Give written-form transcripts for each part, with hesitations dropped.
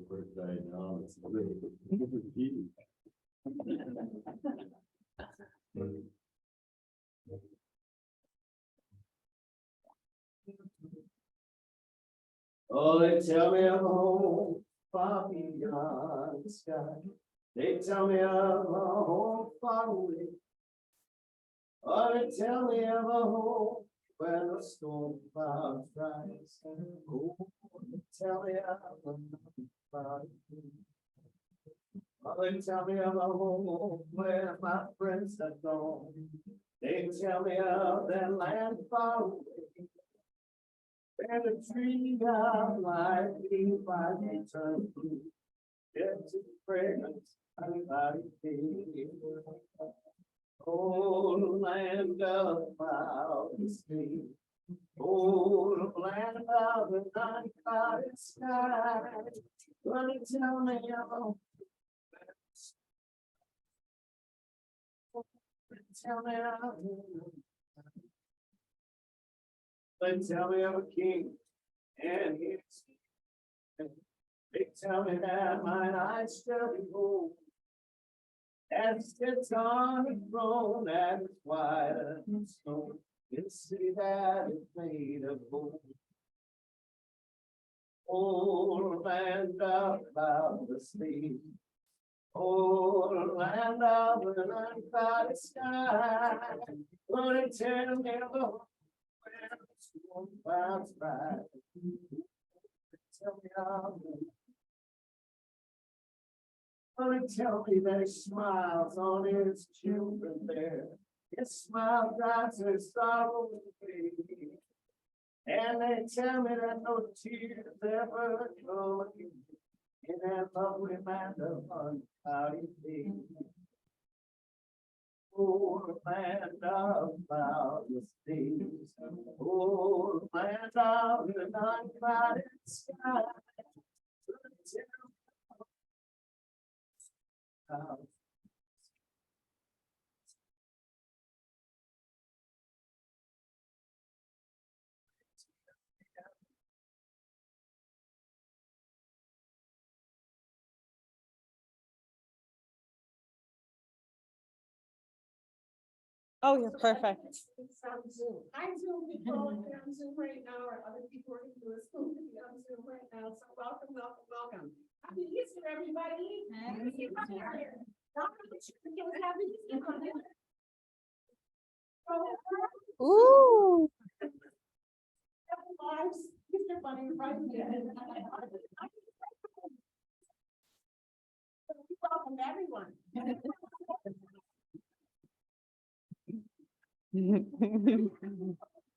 First diagnosis, it's really deep. Oh, they tell me I'm home far beyond the sky. They tell me I'm home far away. Oh, they tell me I'm home when the storm clouds rise. Oh, they tell me I'm home far away. Oh, they tell me I'm home where my friends have gone. They tell me of that land far away. And the tree of life leaves by the turn blue. It's a fragrance of oh, land of clouds sea. Oh, land of the unclouded sky. Gonna tell me I'm tell me they tell me I'm a king, and they tell me that mine eyes shall behold, as it's on the throne, and it's white as snow, in the city that is made of gold. Oh, land of the sea. Oh, land of an unclouded sky, gonna tell me about where the storm clouds rise. Tell me how. Gonna tell me that he smiles on his children there. His smile drives his sorrow away. And they tell me that no tears ever come again in that lovely land of unclouded day. Oh, land of cloudless days. Oh, land of an unclouded sky. Oh, you're perfect. It's on Zoom. Hi, Zoom people, if you're on Zoom right now, or other people are into this, Zoom to be on Zoom right now, so welcome, welcome, welcome. Happy Easter, everybody. Happy Easter. Happy Easter. Ooh. Easter bunny, right? Welcome, everyone.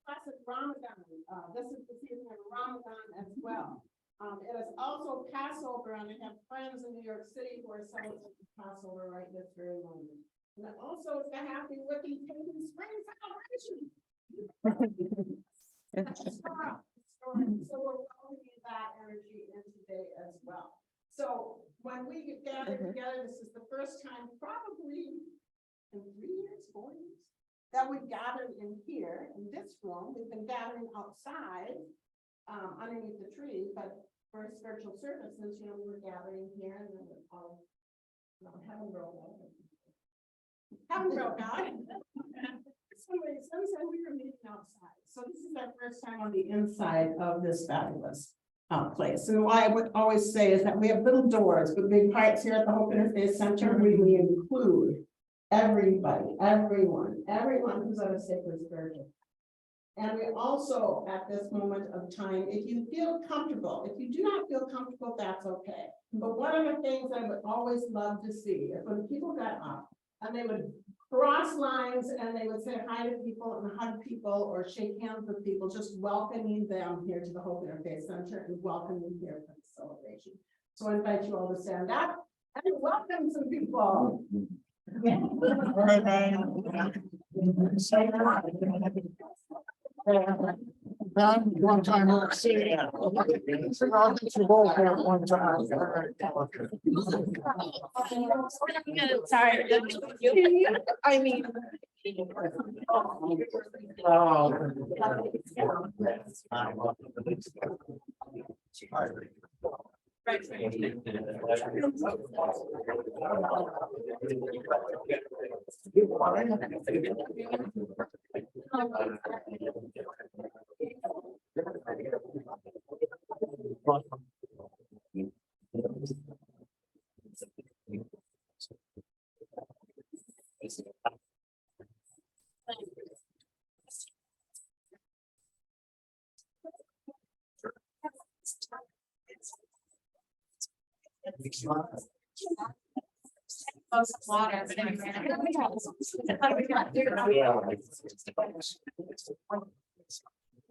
Classic Ramadan. This is the season of Ramadan as well. It is also Passover, and I have friends in New York City who are celebrating Passover right this very moment. And it also is the Happy Wicking Pagan Spring celebration. So we're welcoming that energy in today as well. So when we gather together, this is the first time probably in 3 years, 4 years, that we gathered in here, in this room. We've been gathering outside, underneath the tree, but for spiritual services, we were gathering here and then all, heaven broke out. Heaven broke out. Sometimes we were meeting outside. So this is our first time on the inside of this fabulous place. And what I would always say is that we have little doors, but big parts here at the Hope Interfaith Center, we include everybody, everyone who's on a sacred spiritual. And we also, at this moment of time, if you feel comfortable, if you do not feel comfortable, that's okay. But one of the things I would always love to see is when people got up and they would cross lines and they would say hi to people and hug people or shake hands with people, just welcoming them here to the Hope Interfaith Center and welcoming here for the celebration. So I invite you all to stand up and welcome some people. One time I'll see you. I'll get you both there at one time. Sorry. I mean. Water.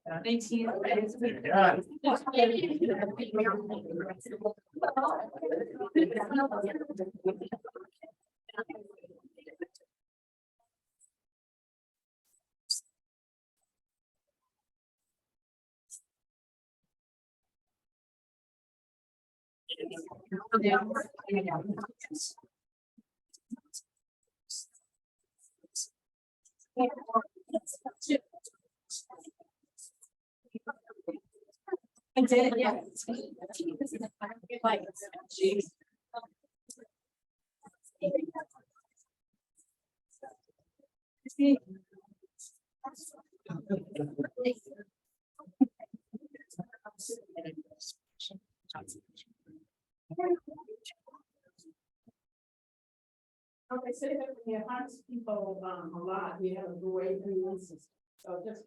19. I did, yeah. Like, geez. See. Okay, say that when you hunt people a lot, you have a great immune system. So just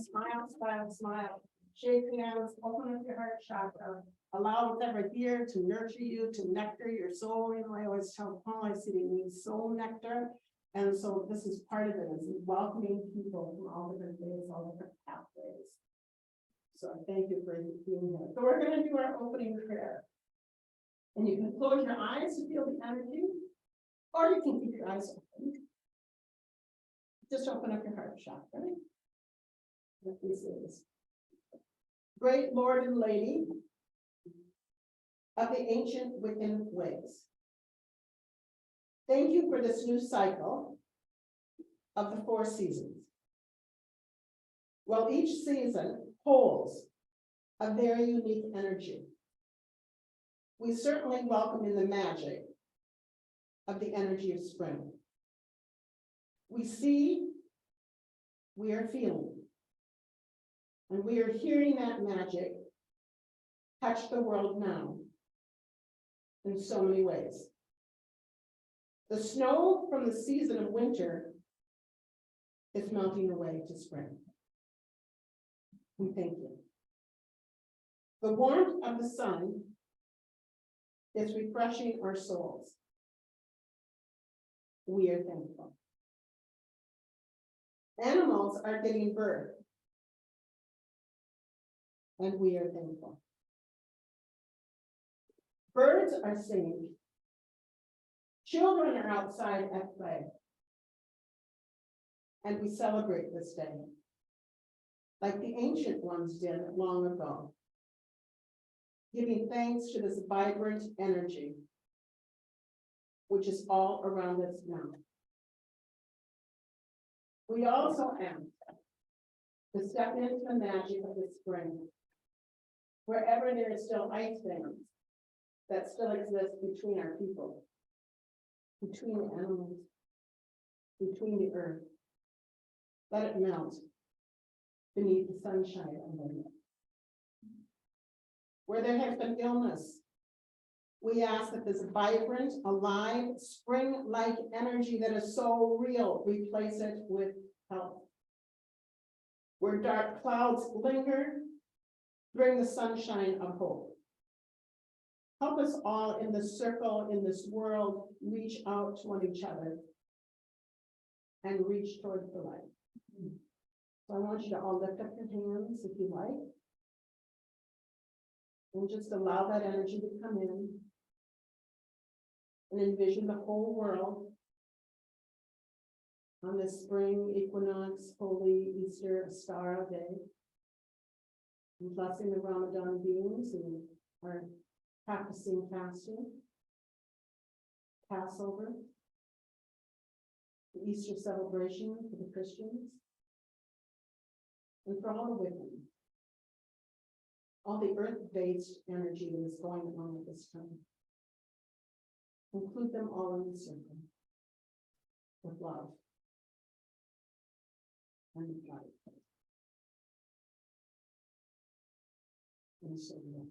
smile, smile, smile, shake hands, open up your heart chakra, allow whatever here to nurture you, to nectar your soul. You know, I always tell Paul, I see they need soul nectar. And so this is part of it, is welcoming people from all different ways, all different pathways. So thank you for being here. So we're going to do our opening prayer. And you can close your eyes to feel the energy, or you can keep your eyes open. Just open up your heart chakra. Let me say this. Great Lord and Lady of the ancient Wiccan ways, thank you for this new cycle of the 4 seasons. Well, each season holds a very unique energy. We certainly welcome in the magic of the energy of spring. We see, we are feeling. And we are hearing that magic touch the world now in so many ways. The snow from the season of winter is melting away to spring. We thank you. The warmth of the sun is refreshing our souls. We are thankful. Animals are giving birth. And we are thankful. Birds are singing. Children are outside at play. And we celebrate this day, like the ancient ones did long ago, giving thanks to this vibrant energy, which is all around us now. We also ask to step into the magic of the spring, wherever there is still ice bands that still exist between our people, between the animals, between the earth. Let it melt beneath the sunshine of the night. Where there has been illness, we ask that this vibrant, alive, spring-like energy that is so real, replace it with health. Where dark clouds linger, bring the sunshine of hope. Help us all in this circle, in this world, reach out toward each other and reach towards the light. So I want you to all lift up your hands if you like. And just allow that energy to come in. And envision the whole world on this spring equinox, holy Easter Astara day. And blessing the Ramadan beings who are practicing fasting, Passover, the Easter celebration for the Christians, and for all the women, all the earth-based energy that is going on at this time. Include them all in the circle with love and light. And so on.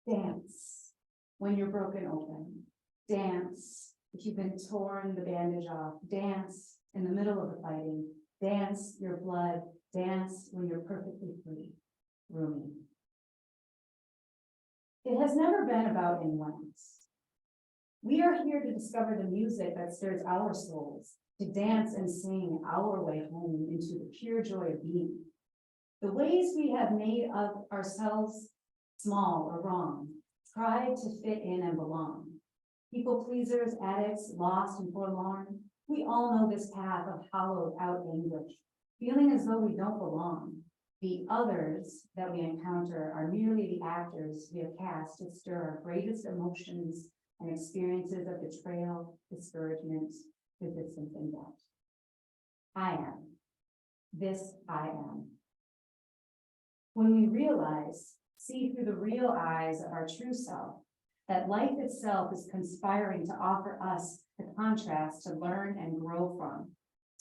Dance when you're broken open. Dance if you've been torn the bandage off. Dance in the middle of the fighting. Dance your blood. Dance when you're perfectly free. Rumi. It has never been about anyone else. We are here to discover the music that stirs our souls, to dance and sing our way home into the pure joy of being. The ways we have made of ourselves small or wrong, tried to fit in and belong. People pleasers, addicts, lost and forlorn. We all know this path of hollowed out anguish, feeling as though we don't belong. The others that we encounter are merely the actors we have cast to stir our greatest emotions and experiences of betrayal, discouragement, resistance, and doubt. I am. This I am. When we realize, see through the real eyes of our true self, that life itself is conspiring to offer us the contrast to learn and grow from,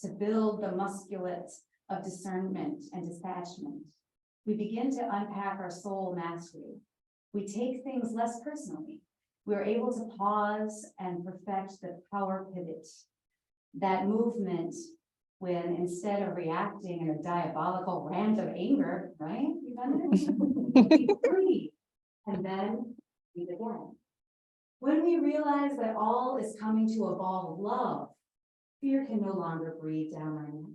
to build the musculate of discernment and dispatchment. We begin to unpack our soul mastery. We take things less personally. We are able to pause and perfect the power pivot, that movement when instead of reacting in a diabolical rant of anger, right? You've done it? We breathe and then breathe again. When we realize that all is coming to a ball of love, fear can no longer breathe down our neck.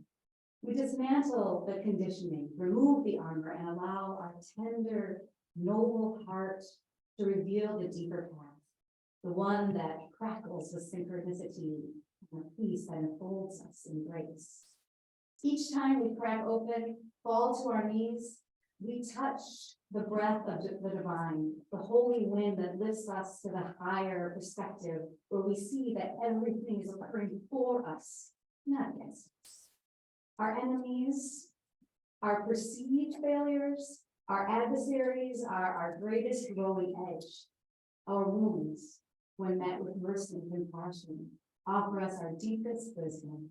We dismantle the conditioning, remove the armor, and allow our tender, noble heart to reveal the deeper path, the one that crackles with synchronicity and a peace that enfolds us in grace. Each time we crack open, fall to our knees, We touch the breath of the divine, the holy wind that lifts us to the higher perspective, where we see that everything is occurring for us, not against us. Our enemies, our perceived failures, our adversaries are our greatest growing edge. Our wounds, when met with mercy and compassion, offer us our deepest wisdom.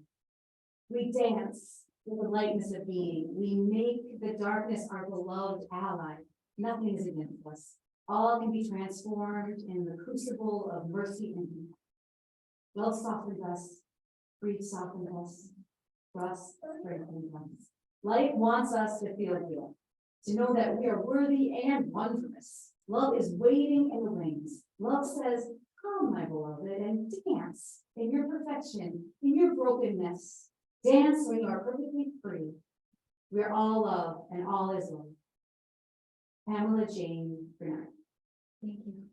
We dance with the lightness of being. We make the darkness our beloved ally. Nothing is against us. All can be transformed in the crucible of mercy and peace. Love softens us, grief softens us, trust strengthens us. Life wants us to feel good, to know that we are worthy and wondrous. Love is waiting in the wings. Love says, come, my beloved, and dance in your perfection, in your brokenness. Dance when you are perfectly free. We are all love, and all is love. Pamela Jane Bernard. Thank you.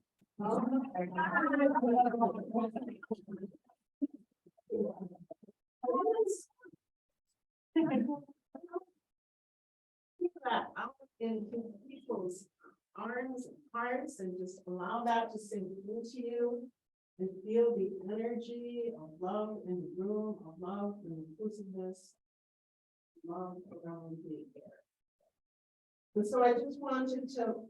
That out in people's arms and hearts and just allow that to sink into you and feel the energy of love in the room, of love and inclusiveness, love around the air. And so I just wanted to,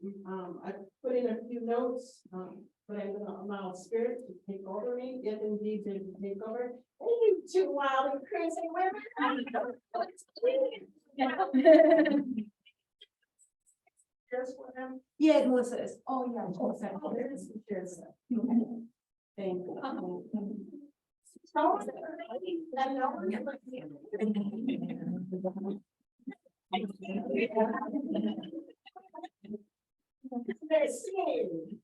I put in a few notes, but I'm going to allow spirit to take over me, if indeed they take over. Hey, you two wild and crazy women. Here's what I'm. Yeah, Melissa is. Oh, yeah. Oh, there's the cheers. Thank you. They're singing.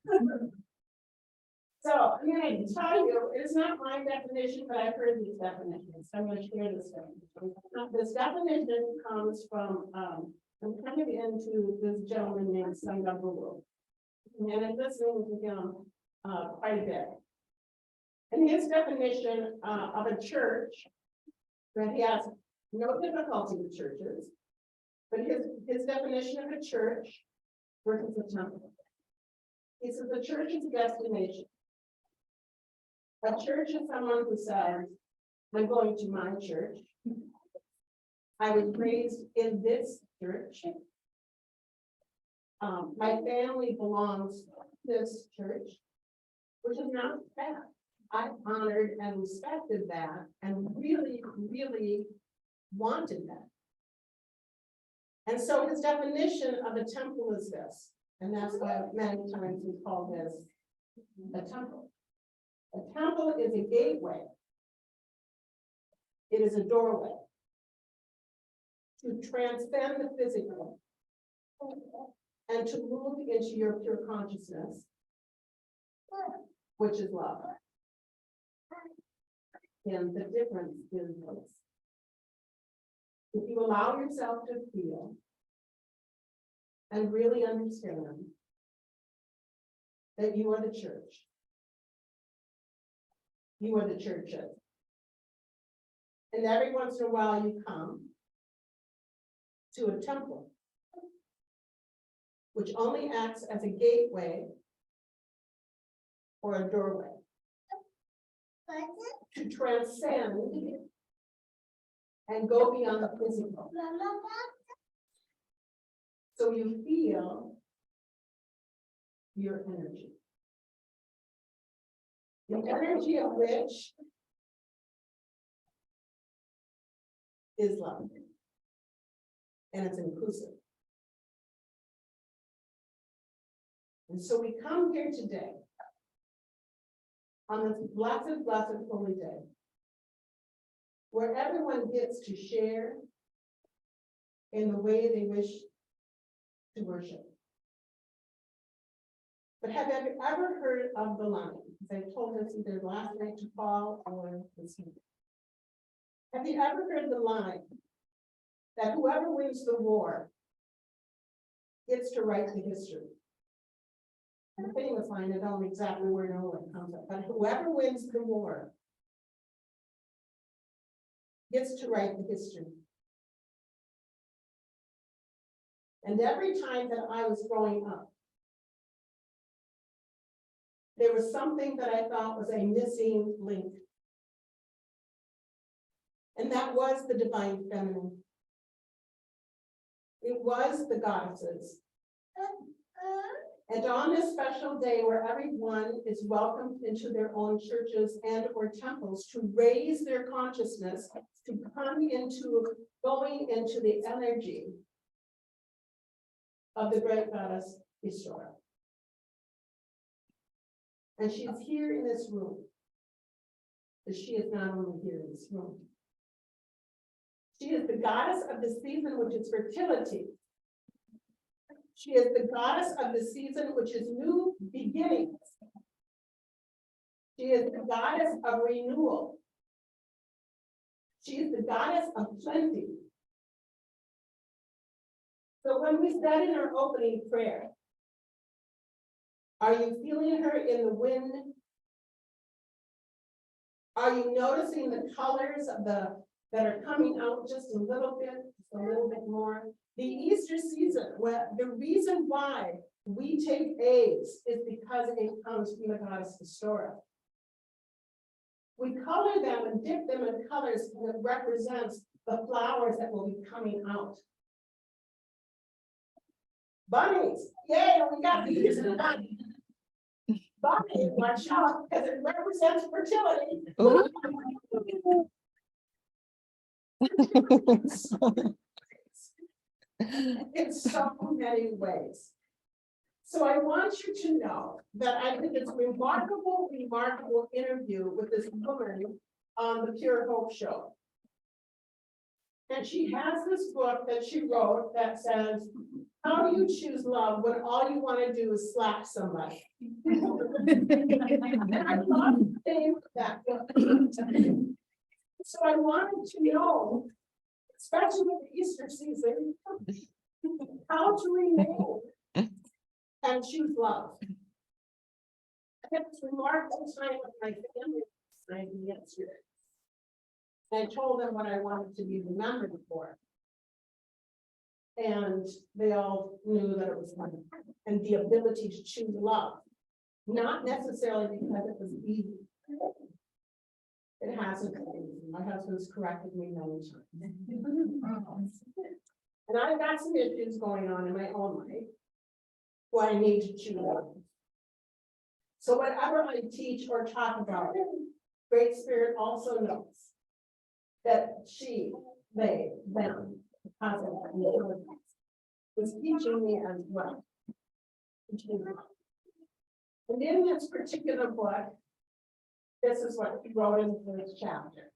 So I'm going to tell you, it's not my definition, but I've heard these definitions. I'm going to share this definition. This definition comes from, I'm kind of into this gentleman named Sangha Guru. And I'm listening to him quite a bit. And his definition of a church, that he has no difficulty with churches, but his definition of a church versus a temple. He says the church is a destination. A church is someone who says, I'm going to my church. I was raised in this church. My family belongs to this church, which is not bad. I honored and respected that and really, really wanted that. And so his definition of a temple is this, and that's why many times we call this a temple. A temple is a gateway. It is a doorway to transcend the physical and to move into your pure consciousness, which is love. And the difference is this. If you allow yourself to feel and really understand that you are the church, you are the churches. And every once in a while you come to a temple, which only acts as a gateway or a doorway to transcend and go beyond the physical. So you feel your energy. The energy of which is love. And it's inclusive. And so we come here today on this blessed, blessed, holy day, where everyone gets to share in the way they wish to worship. But have you ever heard of the line? They told us either last night to fall or this evening. Have you ever heard the line that whoever wins the war gets to write the history? I'm a famous line, I don't exactly know where it comes from, but whoever wins the war gets to write the history. And every time that I was growing up, there was something that I thought was a missing link. And that was the divine feminine. It was the goddesses. And on this special day where everyone is welcomed into their own churches and or temples to raise their consciousness, to come into, going into the energy of the great goddess Ishtar. And she is here in this room. But she is not only here in this room. She is the goddess of the season, which is fertility. She is the goddess of the season, which is new beginnings. She is the goddess of renewal. She is the goddess of plenty. So when we said in our opening prayer, are you feeling her in the wind? Are you noticing the colors of that are coming out just a little bit more? The Easter season, the reason why we take eggs is because it comes from the goddess Ishtar. We color them and dip them in colors that represents the flowers that will be coming out. Bunnies, yay, we got the use of the bunny. Bunny, watch out, because it represents fertility. In so many ways. So I want you to know that I think it's a remarkable interview with this woman on the Pure Hope Show. And she has this book that she wrote that says, how do you choose love when all you want to do is slap somebody? And I love the name of that book. So I wanted to know, especially with the Easter season, how to remain and choose love. I had this remarkable time with my family yesterday. I told them what I wanted to be remembered for. And they all knew that it was fun. And the ability to choose love. Not necessarily because it was easy. It hasn't been easy. My husband's corrected me many times. And I've got some issues going on in my own life where I need to choose love. So whatever I teach or talk about, Great Spirit also knows that they, them, was teaching me as well. And in this particular book, this is what he wrote in the first chapter.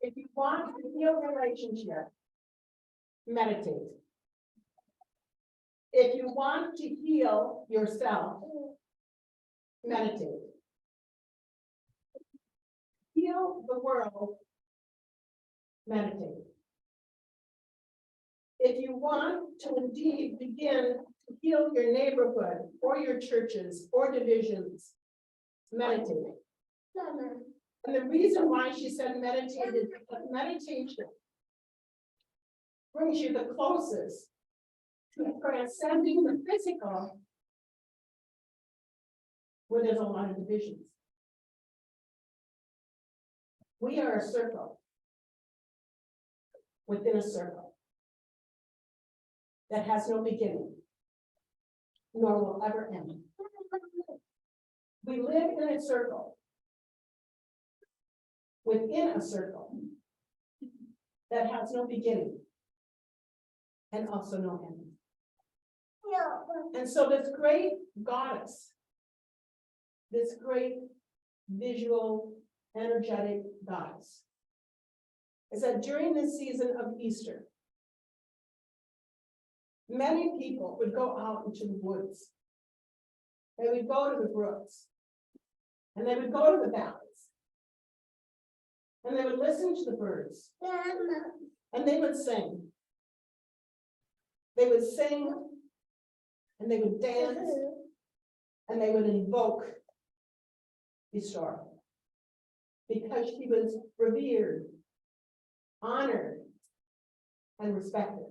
If you want to heal relationship, meditate. If you want to heal yourself, meditate. Heal the world, meditate. If you want to indeed begin to heal your neighborhood or your churches or divisions, meditate. And the reason why she said meditate is because meditation brings you the closest to transcending the physical where there's a lot of divisions. We are a circle within a circle that has no beginning, nor will ever end. We live in a circle within a circle that has no beginning and also no end. And so this great goddess, this great visual, energetic goddess, is that during this season of Easter, many people would go out into the woods. They would go to the brooks, and they would go to the valleys, and they would listen to the birds, and they would sing. They would sing, and they would dance, and they would invoke Ishtar, because she was revered, honored, and respected.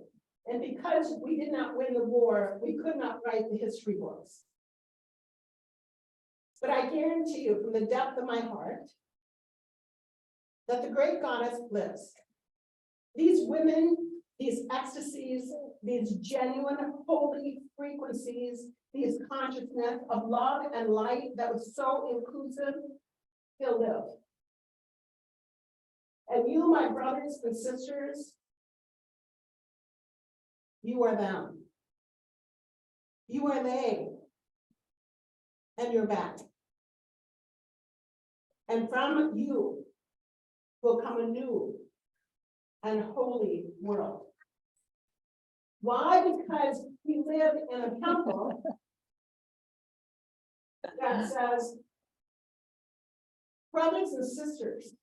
And because we did not win the war, we could not write the history books. But I guarantee you from the depth of my heart that the great goddess lives. These women, these ecstasies, these genuine holy frequencies, these consciousness of love and light that was so inclusive, still live. And you, my brothers and sisters, you are them. You are they. And you're back. And from you will come a new and holy world. Why? Because we live in a temple that says, brothers and sisters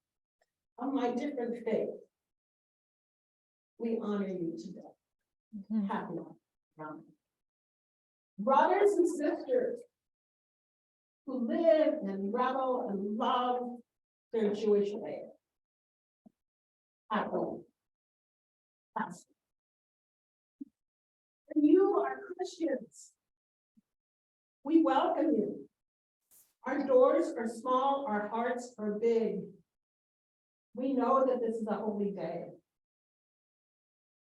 of my different faith, we honor you today. Happy Ramadan. Brothers and sisters who live and revel and love their Jewish faith. Happy Passover. And you are Christians. We welcome you. Our doors are small, our hearts are big. We know that this is a holy day.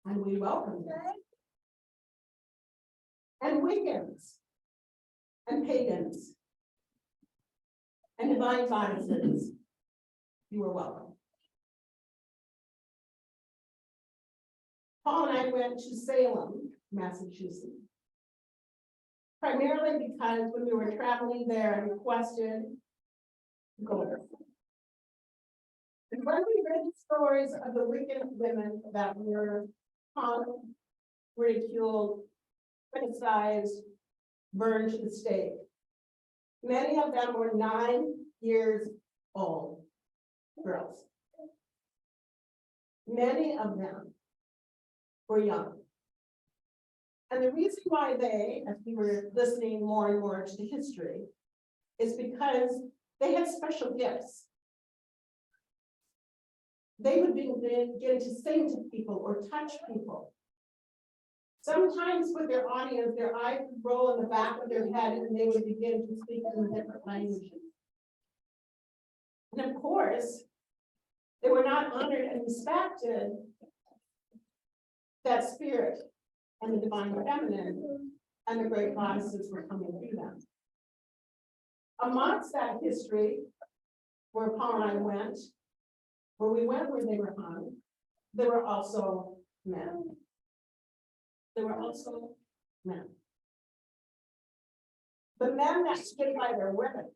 And we welcome you. And Wiccans, and pagans, and divine goddesses, you are welcome. Paul and I went to Salem, Massachusetts, primarily because when we were traveling there, I requested to go there. And when we read the stories of the wicked women that were hung, ridiculed, criticized, burned to the stake, many of them were 9 years old girls. Many of them were young. And the reason why they, as we were listening more and more to the history, is because they had special gifts. They would begin to sing to people or touch people. Sometimes with their audience, their eyes would roll in the back of their head and they would begin to speak in different languages. And of course, they were not honored and respected that spirit and the divine feminine and the great goddesses were coming through them. Amongst that history, where Paul and I went, where they were hung, there were also men. There were also men. The men that stood by their women.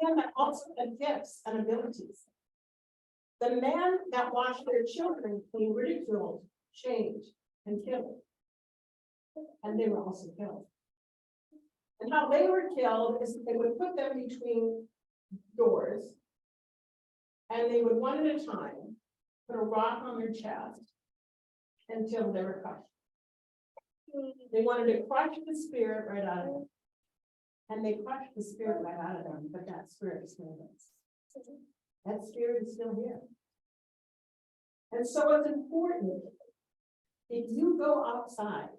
Men that also had gifts and abilities. The men that watched their children being ridiculed, shamed, and killed. And they were also killed. And how they were killed is that they would put them between doors, and they would one at a time put a rock on their chest until they were crushed. They wanted to crush the spirit right out of them. And they crushed the spirit right out of them, but that spirit is still there. That spirit is still here. And so it's important, if you go outside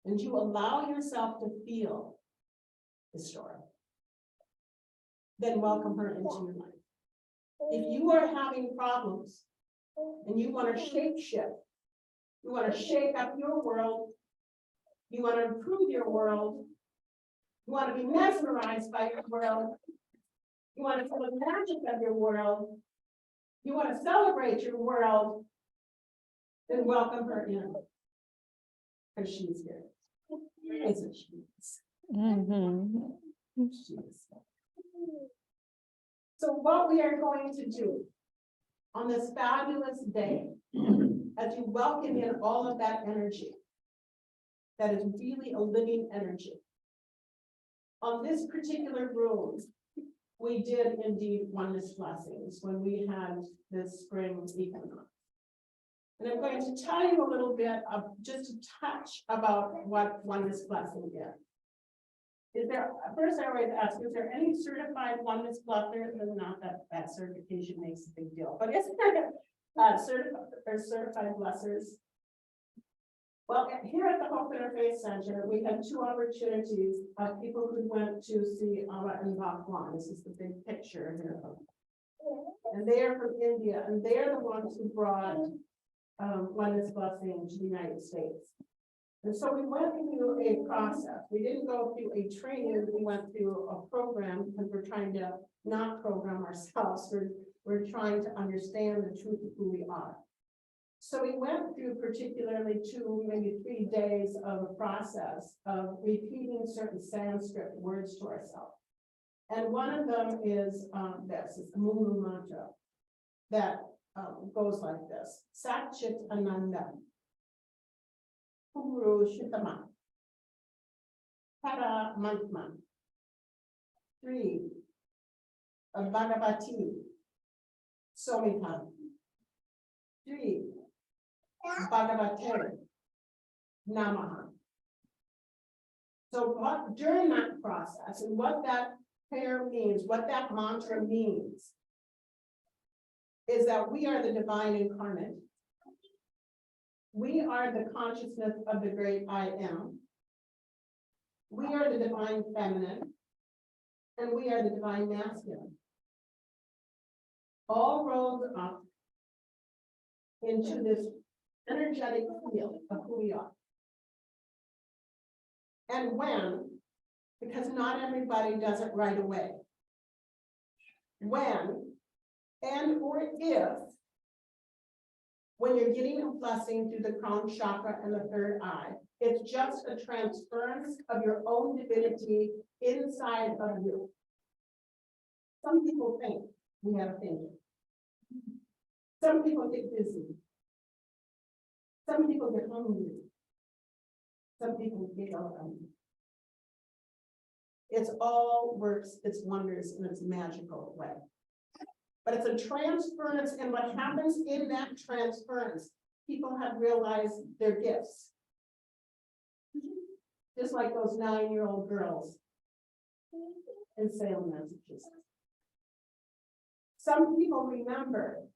and you allow yourself to feel the story, then welcome her into your life. If you are having problems and you want to shape shift, you want to shake up your world, you want to improve your world, you want to be mesmerized by your world, you want to feel the magic of your world, you want to celebrate your world, then welcome her in. Because she's here. Isn't she? She is. So what we are going to do on this fabulous day, as you welcome in all of that energy, that is really a living energy. On this particular room, we did indeed oneness blessings when we had this spring equinox. And I'm going to tell you a little bit of just a touch about what oneness blessing is. Is there, first I always ask, is there any certified oneness blessers? And not that that certification makes a big deal, but is there certified blessers? Well, here at the Hope Interfaith Center, we had two opportunities of people who went to see Amma and Bhagwan. This is the big picture here. And they are from India, and they're the ones who brought oneness blessing to the United States. And so we went through a process. We didn't go through a training, we went through a program because we're trying to not program ourselves. We're trying to understand the truth of who we are. So we went through particularly 2, maybe 3 days of a process of repeating certain Sanskrit words to ourselves. And one of them is this, is the Mulu mantra that goes like this. Satchit Ananda. Puru Shitama. Para Mantma. 3. Bhagavati. Somita. 3. Bhagavate Namaha. So what during that process and what that prayer means, what that mantra means, is that we are the divine incarnate. We are the consciousness of the great I am. We are the divine feminine, and we are the divine masculine. All rolled up into this energetic field of who we are. And when, because not everybody does it right away. When, and or if, when you're getting a blessing through the crown chakra and the third eye, it's just a transference of your own divinity inside of you. Some people think we have a thing. Some people get busy. Some people get hungry. Some people get hungry. It's all works, it's wonders in its magical way. But it's a transference, and what happens in that transference, people have realized their gifts. Just like those 9-year-old girls in Salem, Massachusetts. Some people remember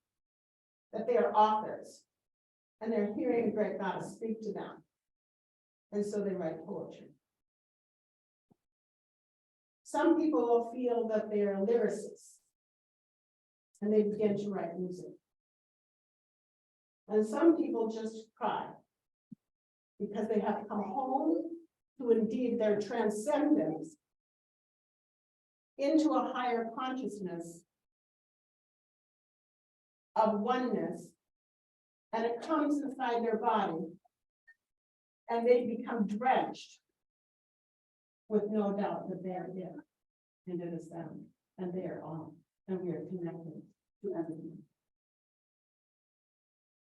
that they are authors and they're hearing a great God speak to them. And so they write poetry. Some people will feel that they are lyricists and they begin to write music. And some people just cry because they have come home to indeed their transcendence into a higher consciousness of oneness, and it comes inside their body and they become drenched with no doubt that they are there and it is them and they are all, and we are connected to everything.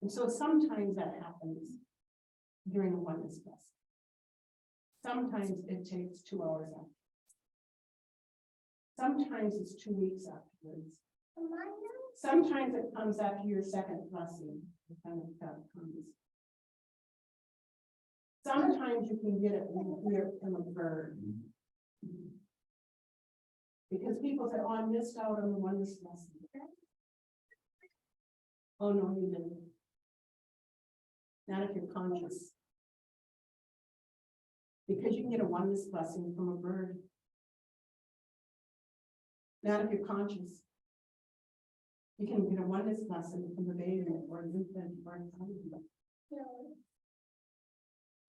And so sometimes that happens during a oneness class. Sometimes it takes 2 hours after. Sometimes it's 2 weeks afterwards. Sometimes it comes after your second blessing. Comes. Sometimes you can get it when you hear it from a bird. Because people say, oh, I missed out on the oneness blessing. Oh, no, you didn't. Not if you're conscious. Because you can get a oneness blessing from a bird. Not if you're conscious. You can get a oneness blessing from a baby or an infant or a child.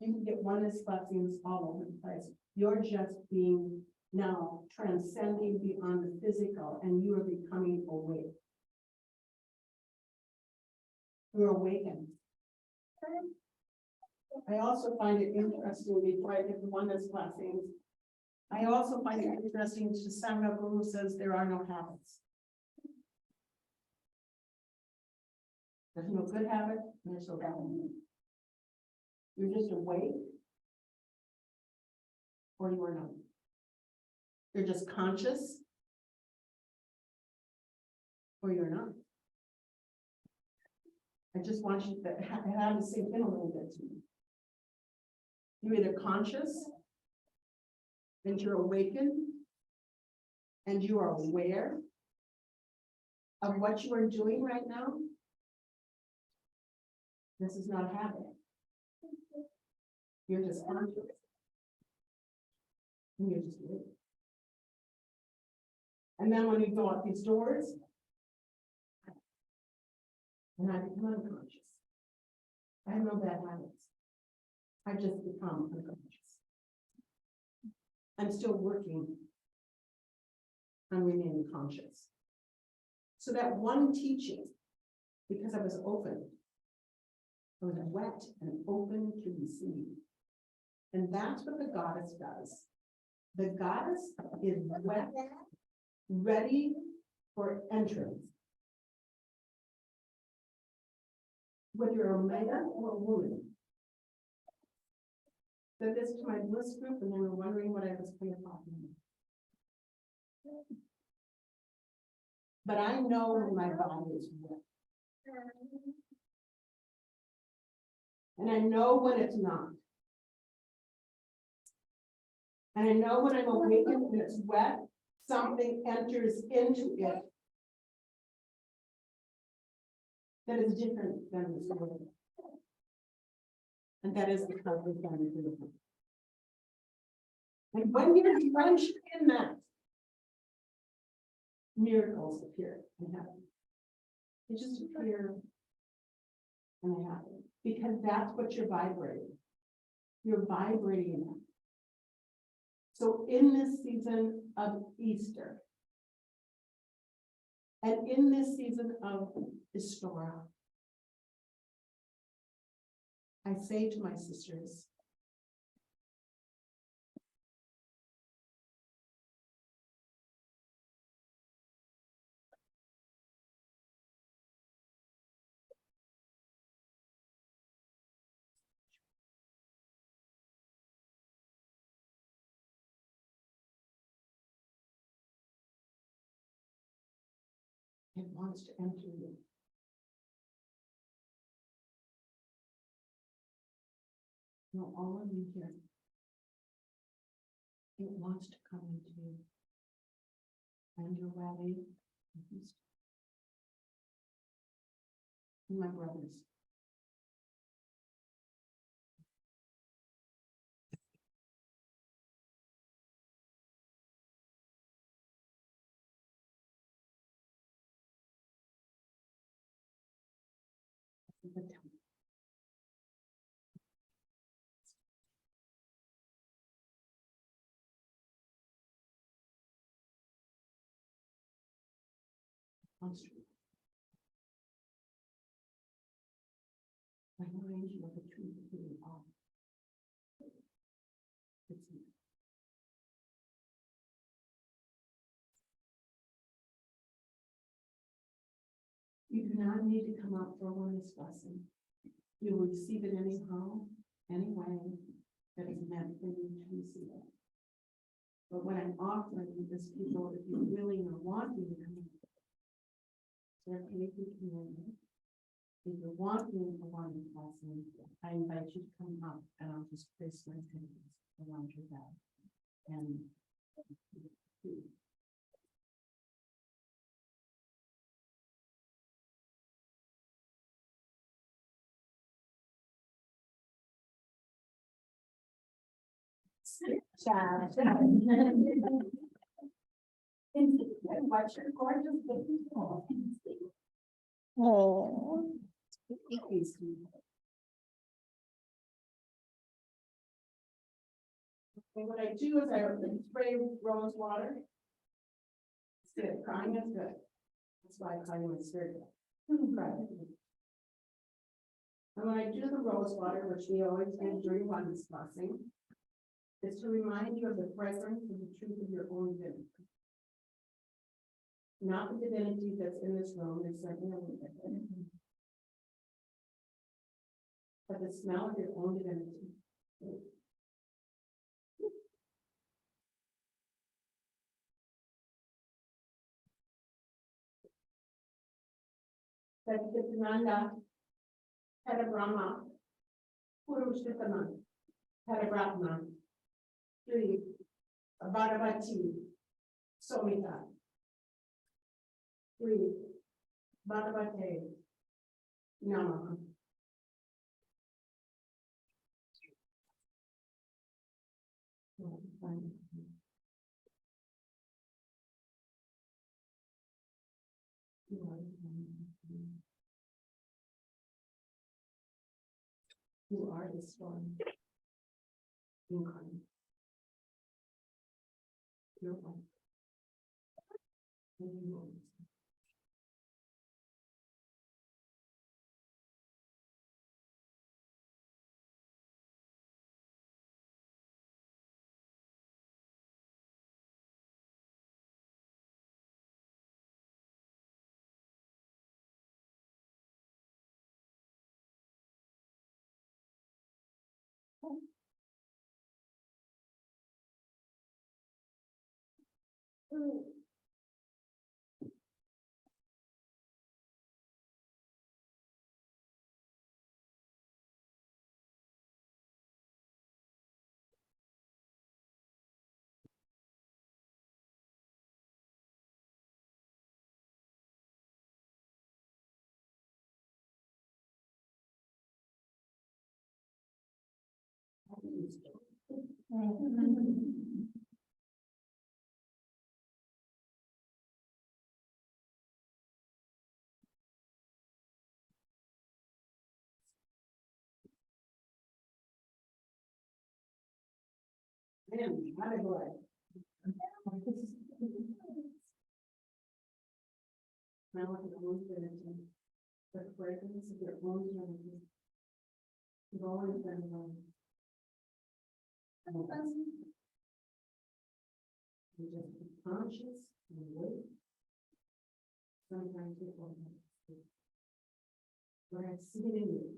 You can get oneness blessings all over the place. You're just being now transcending beyond the physical, and you are becoming awake. You're awakened. I also find it interesting, before I get the oneness blessings, I also find it interesting to Sangha Guru says there are no habits. There's no good habit, and there's no bad habit. You're just awake, or you are not. You're just conscious, or you're not. I just want you to have to sink in a little bit to me. You're either conscious, and you're awakened, and you are aware of what you are doing right now, this is not a habit. You're just conscious. And you're just living. And then when you go out these doors, and I become unconscious. I have no bad habits. I just become unconscious. I'm still working on remaining conscious. So that one teaching, because I was open, I was wet and open to receive. And that's what the goddess does. The goddess is wet, ready for entrance. Whether you're a man or a woman. Said this to my bliss group and they were wondering what I was going to talk about. But I know when my body is wet. And I know when it's not. And I know when I'm awakened and it's wet, something enters into it that is different than this world. And that is the conflict that I'm feeling. And when you're drenched in that, miracles appear and happen. They just appear and they happen. Because that's what you're vibrating. You're vibrating in that. So in this season of Easter, and in this season of Istora, I say to my sisters, it wants to enter you. No, all of you here. It wants to come into you. And you're ready. And my brothers. I remind you of the truth of who you are. It's you. You do not need to come up for one blessing. You will receive it anyhow, anyway, that is meant for you to receive it. But when I'm offering this, people, if you're willing or wanting to come in, if you're wanting a one blessing, I invite you to come up and I'll just place my fingers around your back. And watch your gorgeous baby. Oh. And what I do is I spray rose water. It's good, crying is good. That's why crying is good. And when I do the rose water, which we always do during oneness blessing, is to remind you of the fragrance and the truth of your own divinity. Not the divinity that's in this room, there's certainly a little bit. But the smell of your own divinity. Satchitananda, Parabrahma, Purushottam, Parabrahma, Shri Bhagavati, Somita. 3, Bhagavate, Namaha. You are the storm. Incarnate. You're one. And you always. Man, how did Now look at the own energy, the fragrance of your own energy. You've always been one. You just be conscious and wait. Sometimes people don't speak. But I see it in you.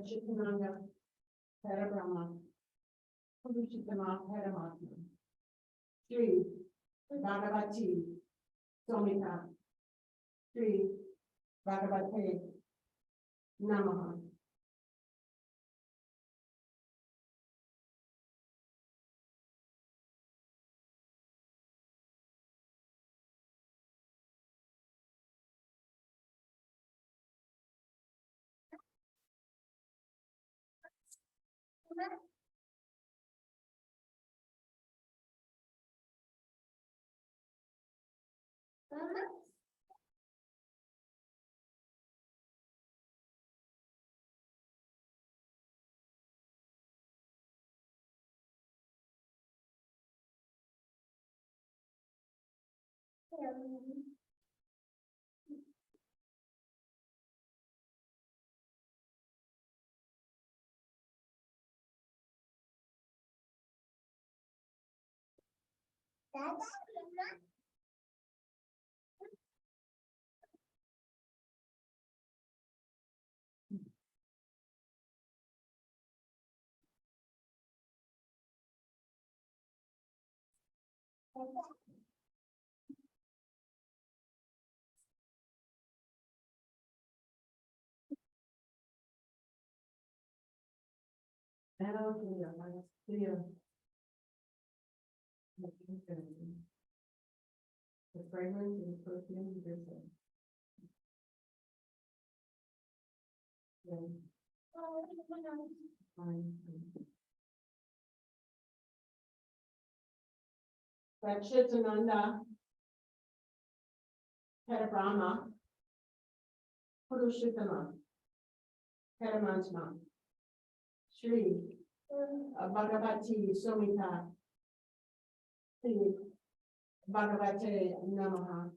Chitananga, Parabrahma, Purushitama, Paramatma. 3, Bhagavati, Somita. 3, Bhagavate, Namaha. The fragrance and perfume of yourself. Chitananda, Parabrahma, Purushottama, Paramatma. 3, Bhagavati, Somita. 3, Bhagavate, Namaha.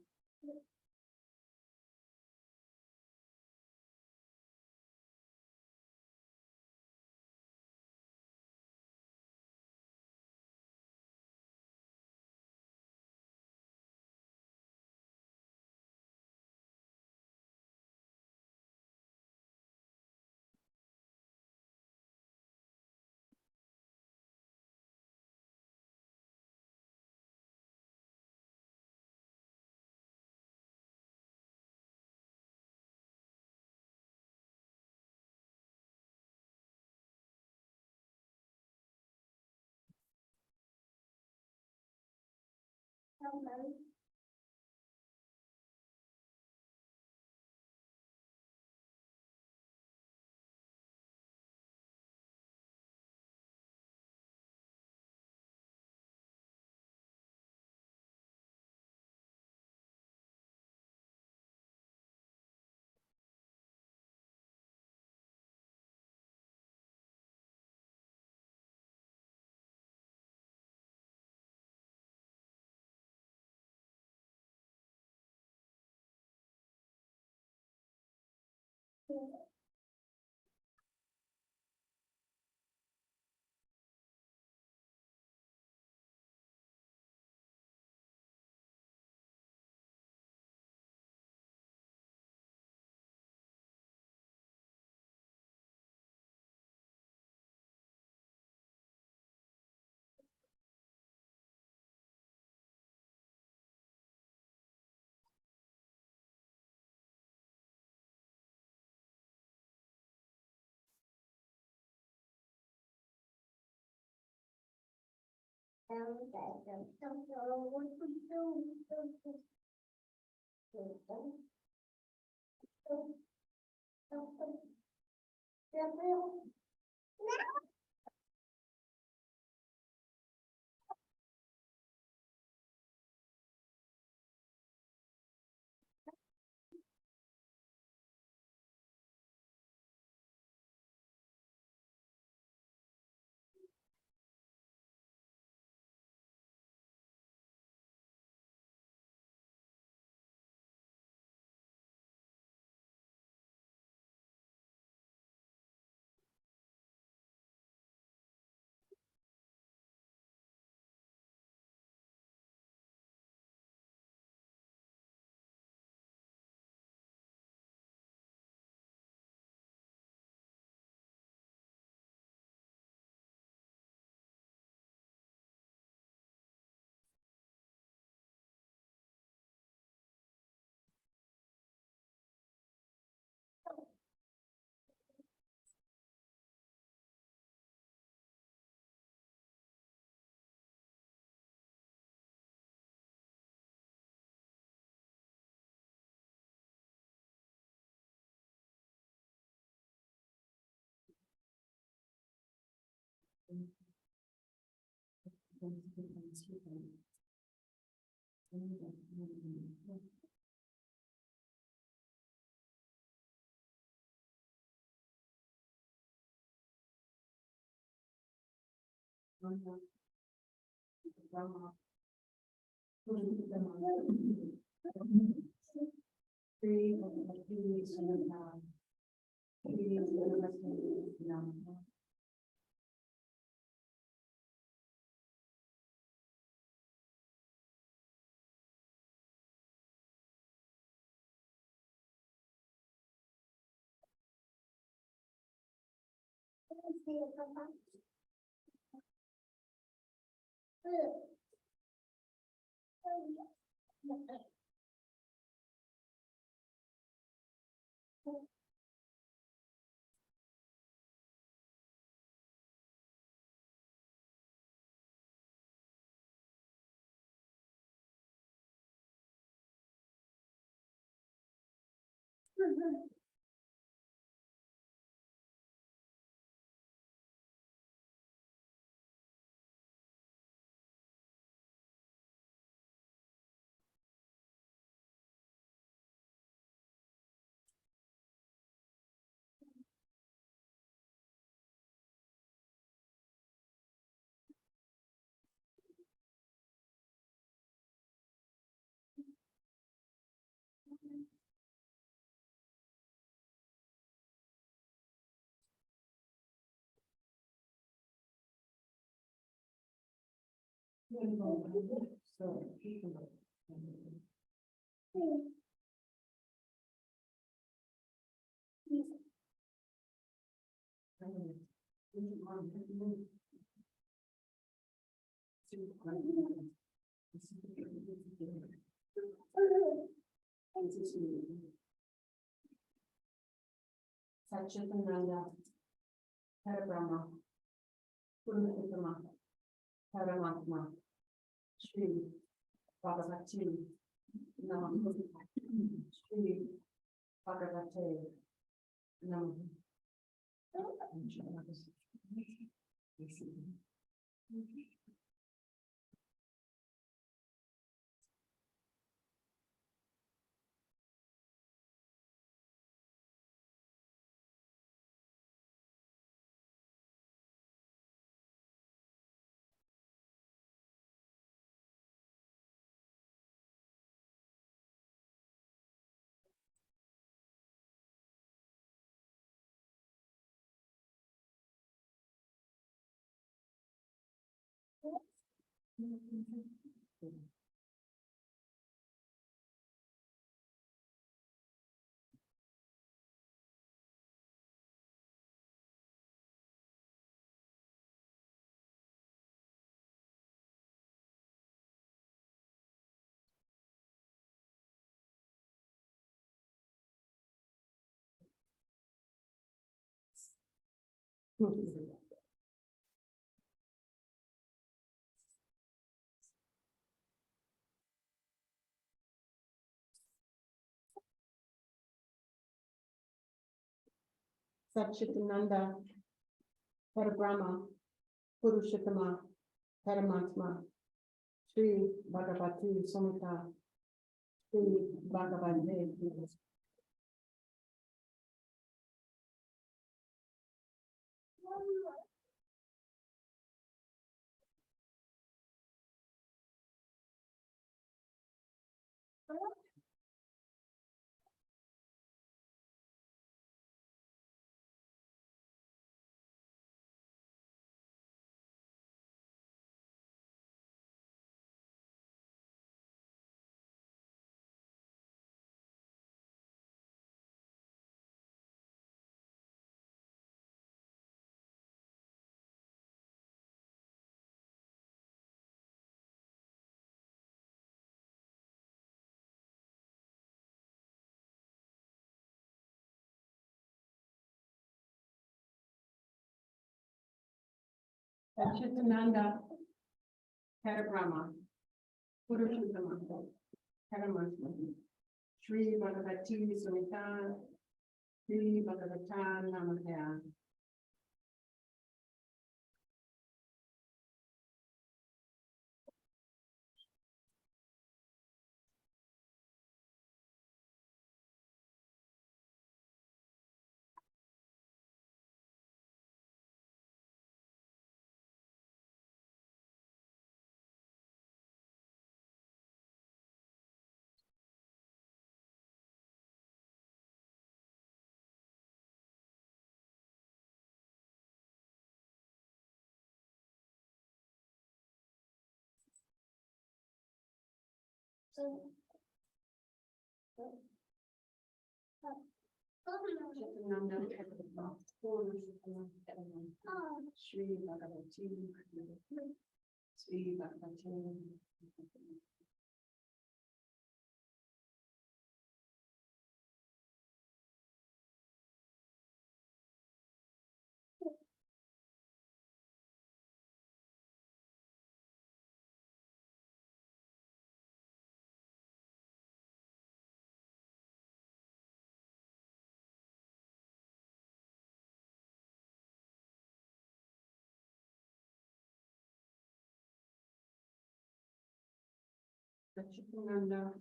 Satchitananda, Parabrahma, Purnatma, Paramatma, Shri Bhagavati. Namo. Shri Bhagavate. Namo. Satchitananda, Parabrahma, Purushottama, Paramatma, Sri Bhagavati Samhita, Sri Bhagavate. Satchitananda, Parabrahma, Purushottama, Paramatma, Sri Bhagavati Samhita, Sri Bhagavata Namaha. Satchitananda, Parabrahma, Purushottama, Paramatma, Sri Bhagavati, Sri Bhagavati. Satchitananda,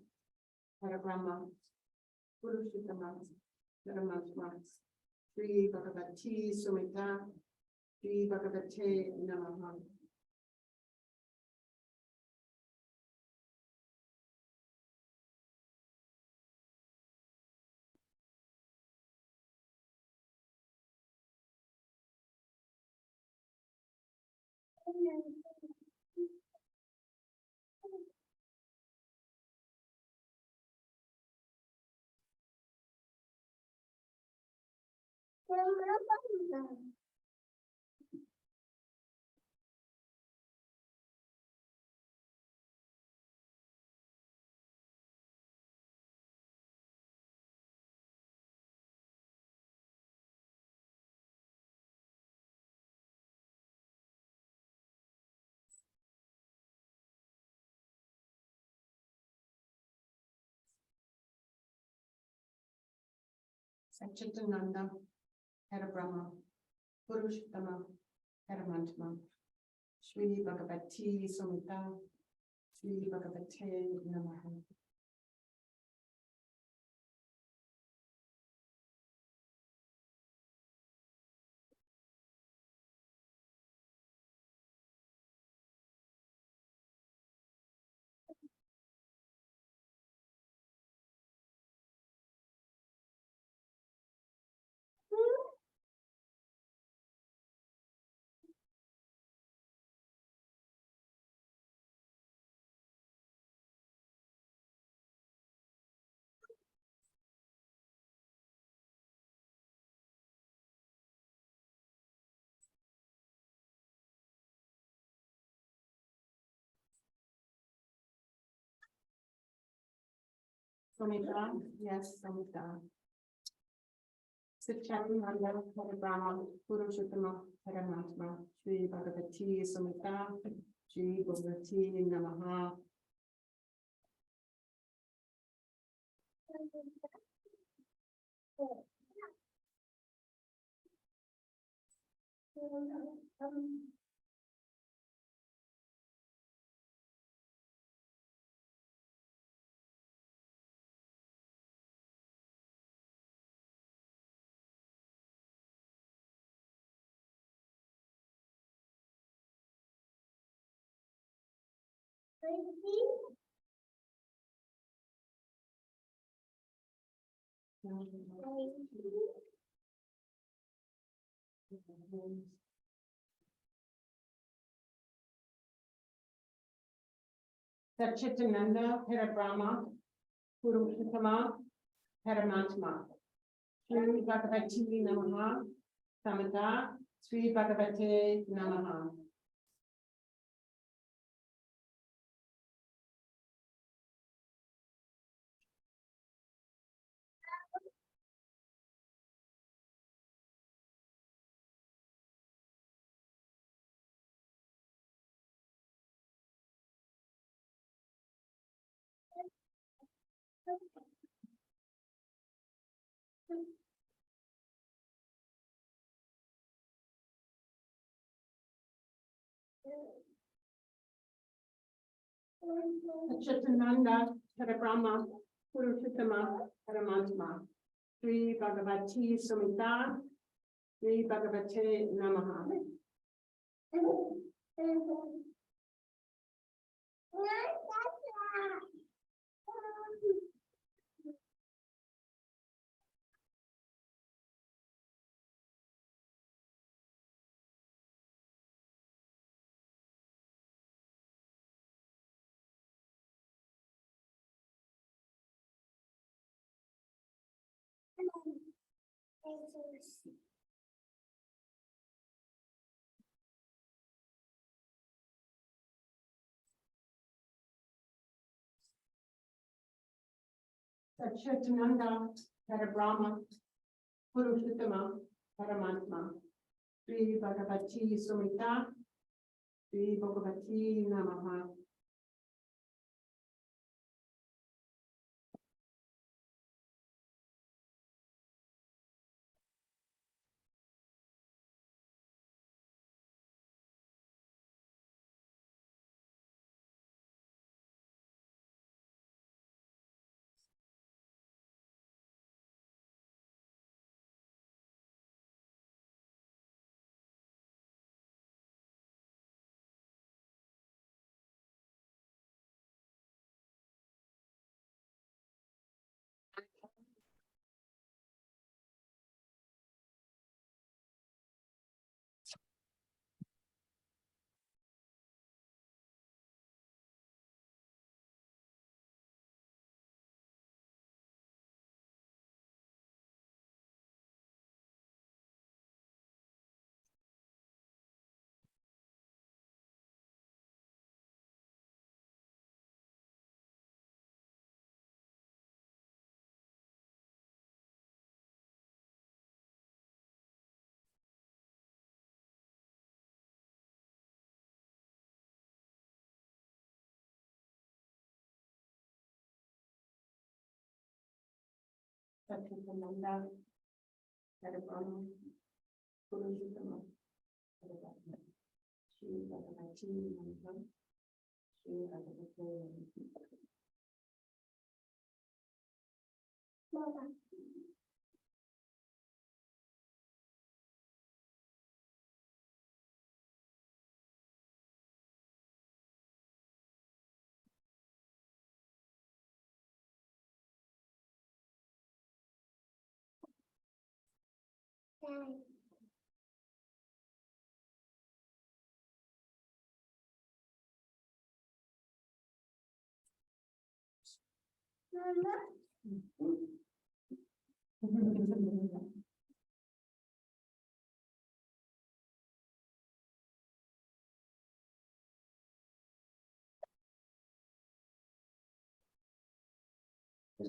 Parabrahma, Purushottama, Paramatma, Sri Bhagavati Samhita, Sri Bhagavate Namaha. Satchitananda, Parabrahma, Purushottama, Paramantma, Shri Bhagavati Sumita, Shri Bhagavate Namaha. Samita, yes, Samita. Satchitananda, Parabrahma, Purushottama, Paramatma, Shri Bhagavati Samita, Shri Bhagavati Namaha. Satchitananda, Parabrahma, Purushottama, Paramatma, Shri Bhagavati Namaha, Samita, Shri Bhagavate Namaha. Satchitananda, Parabrahma, Purushottama, Paramatma, Shri Bhagavati Samita, Shri Bhagavate Namaha. Satchitananda, Parabrahma, Purushottama, Paramatma, Shri Bhagavati Sumita, Shri Bhagavati Namaha. Satchitananda, Parabrahma, Purushotama, Parabrahma, Shri Bhagavati Namaha, Shri Bhagavati Namaha.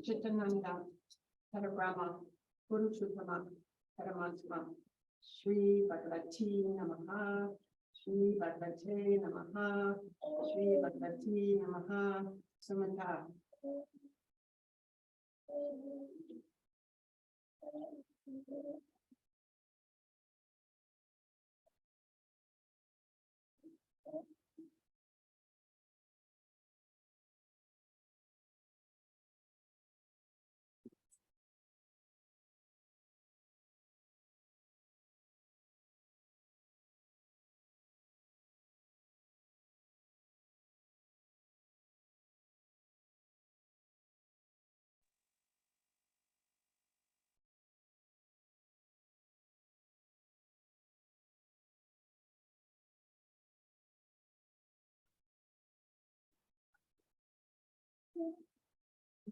Chitananda, Parabrahma, Purushotama, Paramantma, Shri Bhagavati Namaha, Shri Bhagavate Namaha, Shri Bhagavati Namaha, Sumata.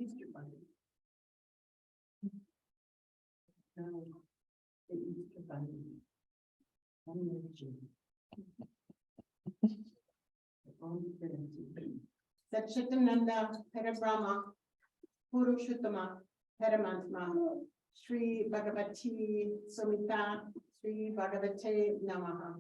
Easter Bunny. The Easter Bunny. Satchitananda Parabrahma Purushottama Paramantma Shri Bhagavati Sumita Shri Bhagavate Namaha.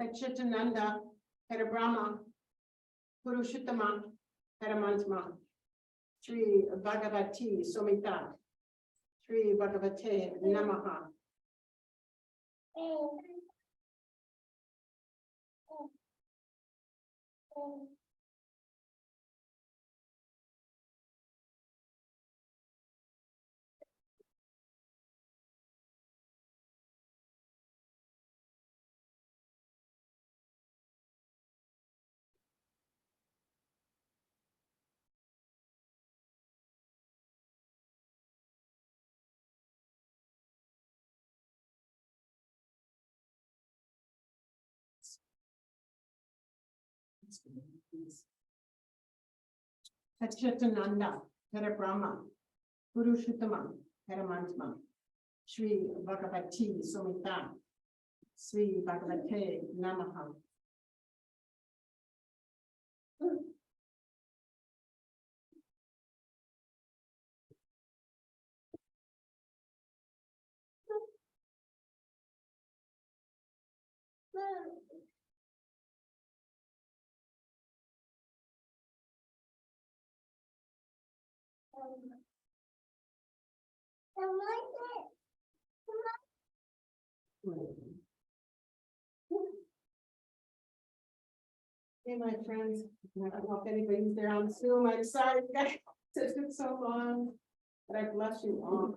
Satchitananda Parabrahma Purushottama Paramantma Shri Bhagavati Sumita Shri Bhagavate Namaha. Satchitananda Parabrahma Purushottama Paramantma Shri Bhagavati Sumita Shri Bhagavate Namaha. Hey, my friends, I don't know if anybody's there on Zoom. I'm sorry, guys, it took so long, but I bless you all.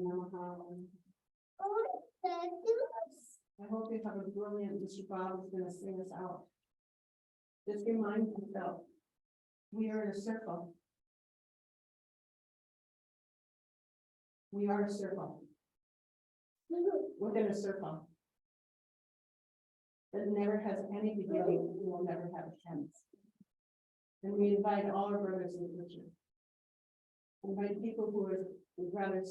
Namaha. I hope you have a brilliant, Mr. Bob is gonna sing us out. Just remind yourself, we are in a circle. We are a circle. Within a circle. That never has any beginning, and will never have a end. And we invite all our brothers and sisters. Invite people who would rather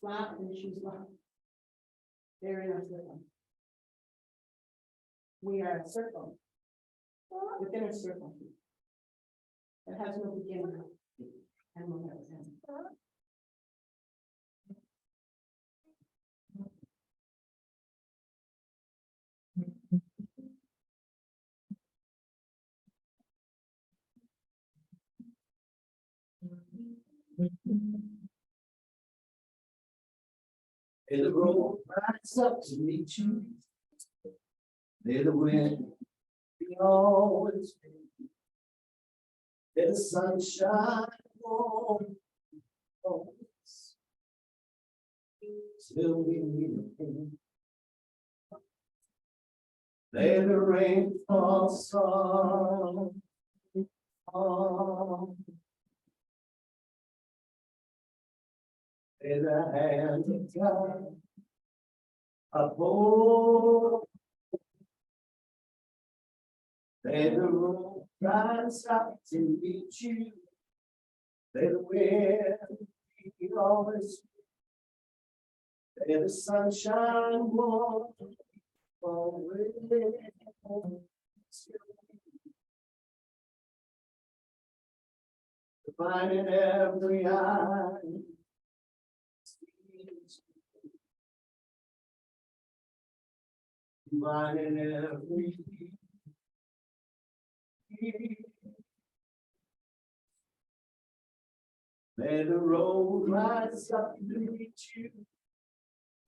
slap than choose love. They're in our circle. We are a circle. Within a circle. That has no beginning and will never end. May the road rise up to meet you. May the wind be always free. May the sunshine warm always. Till we meet again. May the rain fall soft. May the hand of God uphold. May the road rise up to meet you. May the wind be always. May the sunshine warm always. Divine in every eye. Divine in every may the road rise up to meet you.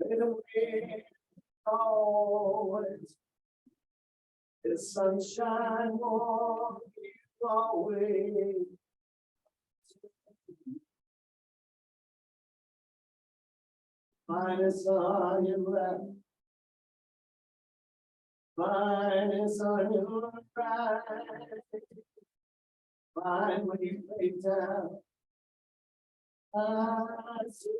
May the wind always. The sunshine warm you always. Mine is on your left. Mine is on your right. Mine when you lay down. I see.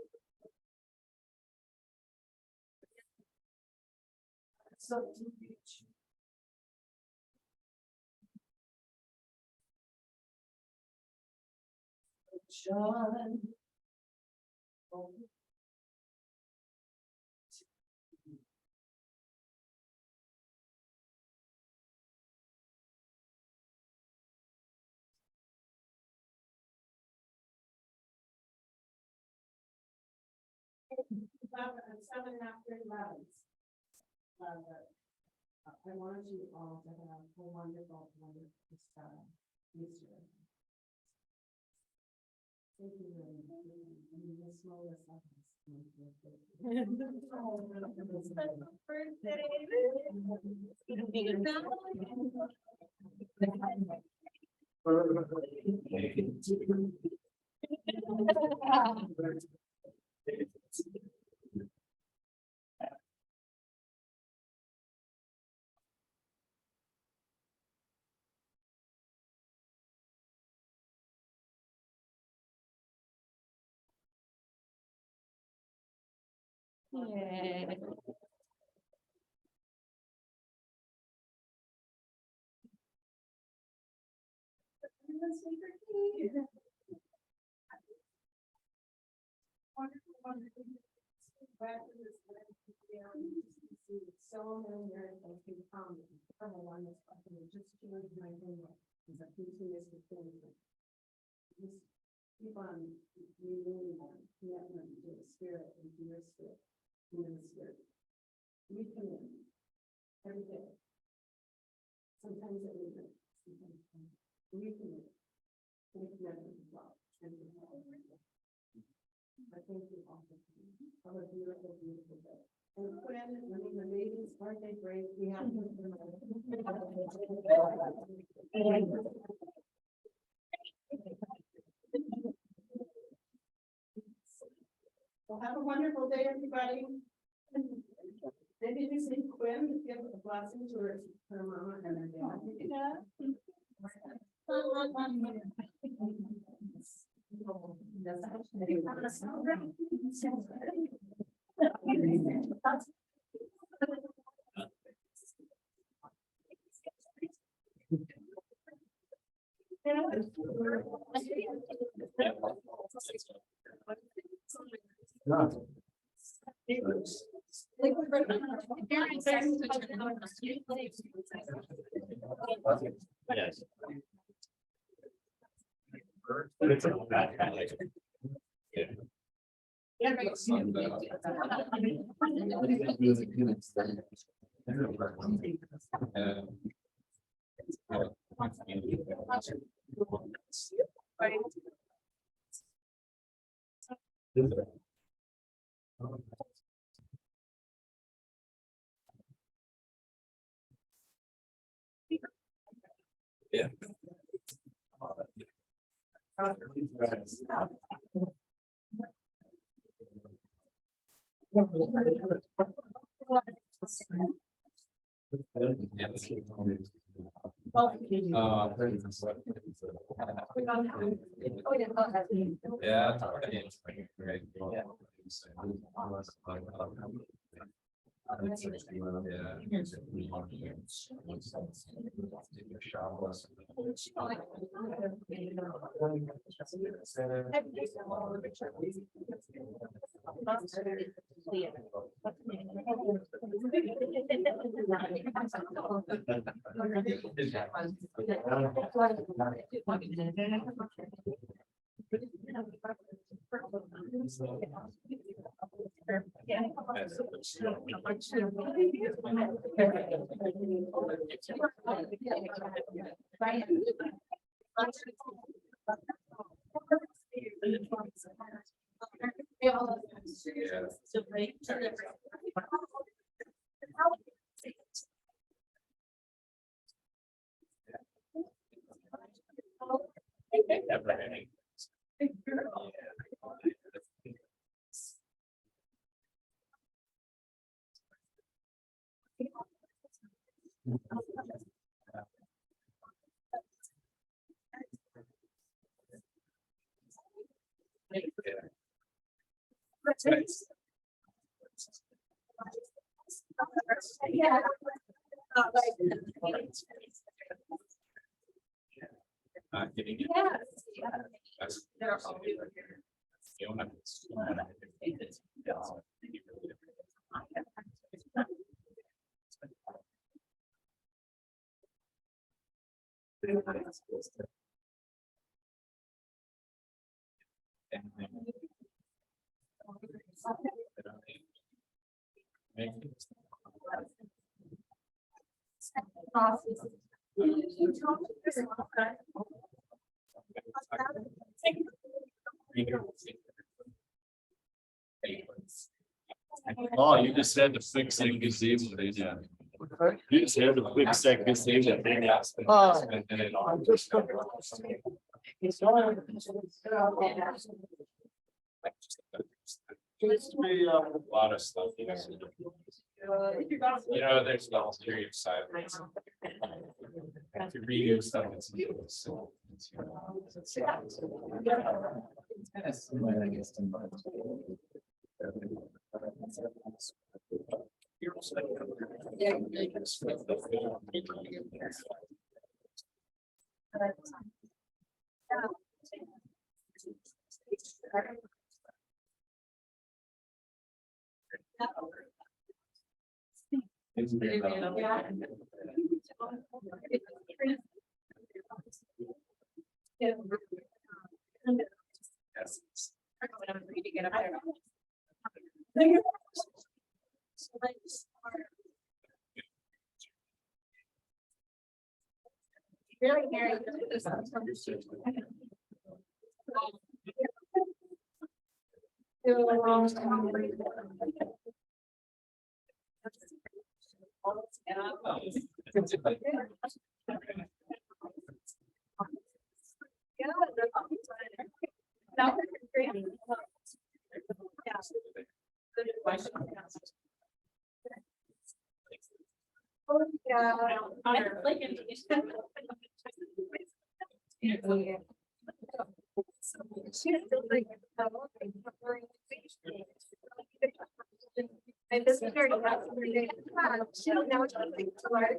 It's up to you. Shine. Seven after 11. I wanted you all to have a wonderful, wonderful Easter. Thank you very much. I mean, the smallest of Yeah. So many miracles can come from a one that's just changed my opinion. Is a continuous improvement. Just keep on renewing that commitment to the spirit and to your spirit, and the spirit. We commit every day. Sometimes it isn't. We commit. We commitment to God and to God. I thank you all for coming. Have a beautiful, beautiful day. And Quinn, I mean, the baby's birthday break, we have to. Well, have a wonderful day, everybody. Maybe you see Quinn give a blessing to her mama and her dad. Yeah. Yes. Yeah. Oh, you just had to fix that gazebo, didn't you? You just had to fix that gazebo, didn't you? And then it all. Used to be a lot of stuff. You know, there's the ulterior side. of it. If you redo stuff, it's. And this is very fascinating. Now it's like to learn.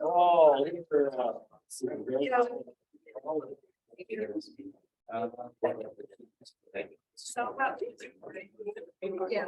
Oh. You know, so about. Yeah.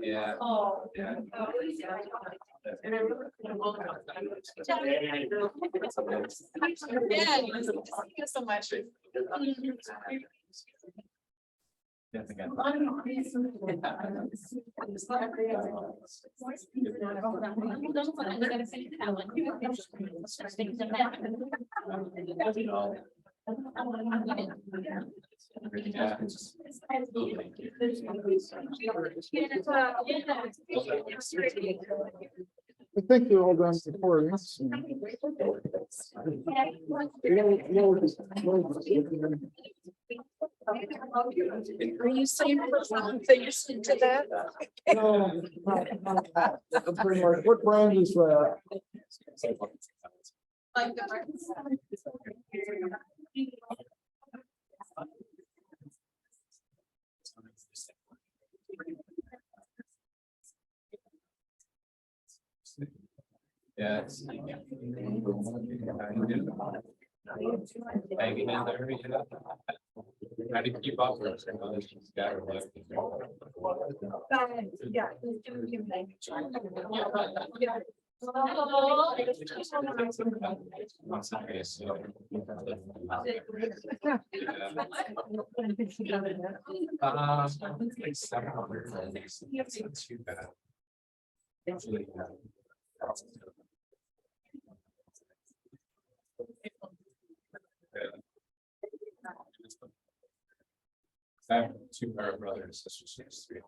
Yeah. Oh. Yeah. Yeah, thank you so much. I think they're all done before this. Are you saying that you're sent to that? What brand is that? Like the. Yeah. It's- Hanging in there, you know? How do you keep up with it? You know, this guy or whatever. Yeah. Okay, so- Like 700. It's too bad. Actually, I have two brothers and sisters, she has three.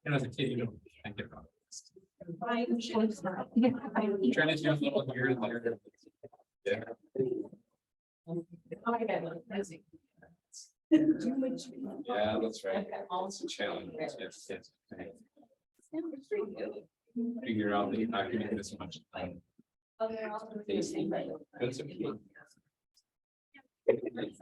And as a kid, you don't think about it. Trying to do a little here and there. Yeah. Yeah, that's right. It's a challenge. It's figure out that you're not gonna get this much time. That's okay. Everybody.